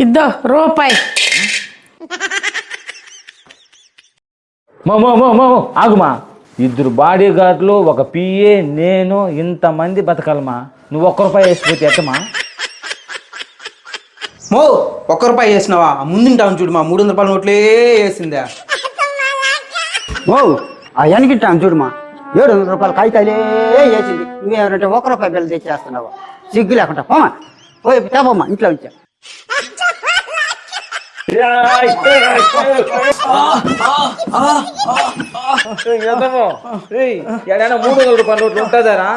ఇద్దో రూపాయి. ఆగుమా, ఇద్దరు బాడీ గార్డులు, ఒక పిఏ, నేను, ఇంతమంది బతకాలమా. నువ్వు ₹1 వేసిపోతే ఎట్టమా? ₹1 వేసినావా? ముందుంటాను చూడు, మా ₹300 నోట్లే వేసిందా. ఆ వెనకిట్టాను చూడుమా, ₹700 కాగితాలే వేసింది. నువ్వేమంటే ₹1 బిల్లు తెచ్చేస్తున్నావు, సిగ్గు లేకుండా. పోమా, పోయి తేపమ్మా, ఇంట్లో ఉంచా. ఏడైనా ₹300 నోట్లు ఉంటుందారా?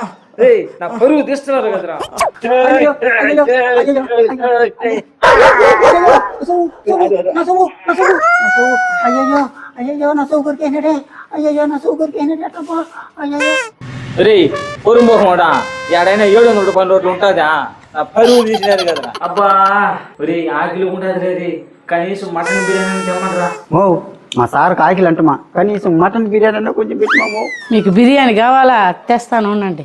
నా పరువు తీస్తున్నారు కదరా. అయ్యో నా సౌకర్యడే, అయ్యో నా సౌకర్యడే. రే పొరుమోహడా, ఏడైనా ₹700 నోట్లు ఉంటుందా? నా పరువు తీసినారు కదరా. అబ్బా రే, ఆకలి ఉంటుంది రే, కనీసం మటన్ బిర్యానీ తెమ్మంటారా? మా సార్ కాకిలు అంటమా, కనీసం మటన్ బిర్యానీ కొంచెం పెట్టినాము. మీకు బిర్యానీ కావాలా? తెస్తాను ఉండండి.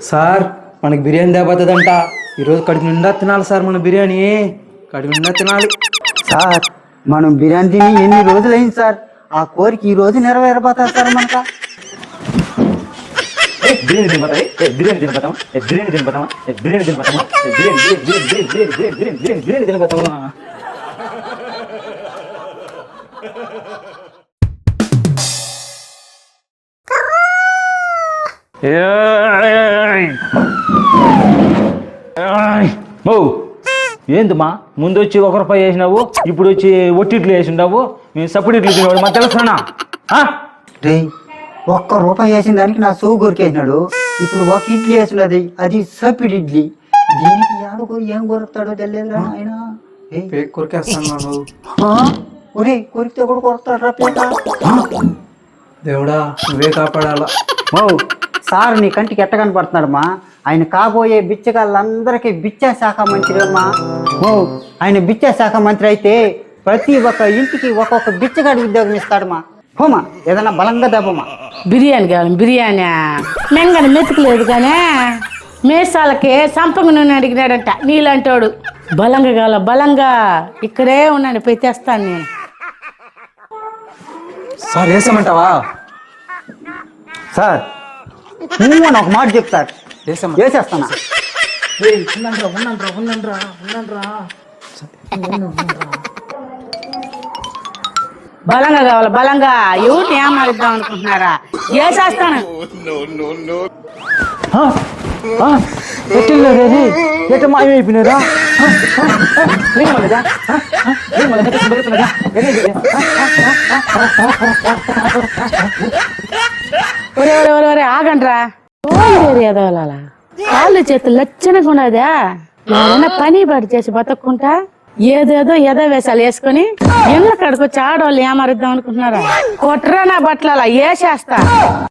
సార్ మనకి బిర్యానీ దేపోతుందంట. ఈరోజు కడుపు నిండా తినాలి సార్, మన బిర్యానీ కడుపు నిండా తినాలి. సార్ మనం బిర్యానీ తిని ఎన్ని రోజులైంది సార్, ఆ కోరిక ఈ రోజు నెరవేరబోతారు సార్. మనక బిర్యానీ తినబోతామా? ఏందమ్మా, ముందు వచ్చి ₹1 వేసినావు, ఇప్పుడు వచ్చి ఒట్టిట్లు వేసినావు. మేము సప్పుడు ఇట్లు తినేవాడు మా తెలుసునా? రే, ₹1 వేసిన దానికి నా సూ కొరికేసినాడు. ఇప్పుడు ఒక ఇడ్లీ వేసినది, అది సప్పిడి ఇడ్లీ. దీనికి ఏడుకోరు ఏం కొరుకుతాడో తెలియదురా ఆయన. కొరికేస్తాను. ఒరే, కొరికితే కూడా కొరుకుతాడు రా పేట. దేవుడా నువ్వే కాపాడాలా. సార్ నీ కంటికి ఎట్ట కనపడుతున్నాడమ్మా? ఆయన కాబోయే బిచ్చగాళ్ళందరికీ బిచ్చా శాఖ మంత్రి అమ్మా. ఆయన బిచ్చా శాఖ మంత్రి అయితే ప్రతి ఒక్క ఇంటికి ఒక్కొక్క బిచ్చగాడి ఉద్యోగం ఇస్తాడమ్మా. హోమా, ఏదైనా బలంగా దెబ్బమ్మా. బిర్యానీ కావాలి. బిర్యానీ మెంగని మెతుకులేదు కానీ మేసాలకి సంపంగ నూనె అడిగినాడంట నీళ్ళంటాడు. బలంగా కావాల, బలంగా. ఇక్కడే ఉన్నాను, పోయి తెస్తాను నేను. సార్ వేసామంటావా? సార్ నువ్వు అని ఒక మాట చెప్పు సార్, వేసేస్తానా? బలంగా కావాలి, బలంగా. ఎవరిని ఏమారిద్దాం అనుకుంటున్నారా? వేసేస్తాను. ఎట్ట మాయమైపోయినారా? ఆగండ్రా. ఎదవాలా కాళ్ళు చేతులు లచ్చనగా ఉన్నదా? ఏదైనా పని పాటు చేసి బతక్కుంటా ఏదేదో వేసాలు వేసుకొని ఇళ్ళ కడుకొచ్చి ఆడవాళ్ళు ఏమారిద్దాం అనుకుంటున్నారా? కొట్రా నా బట్టల వేసేస్తా.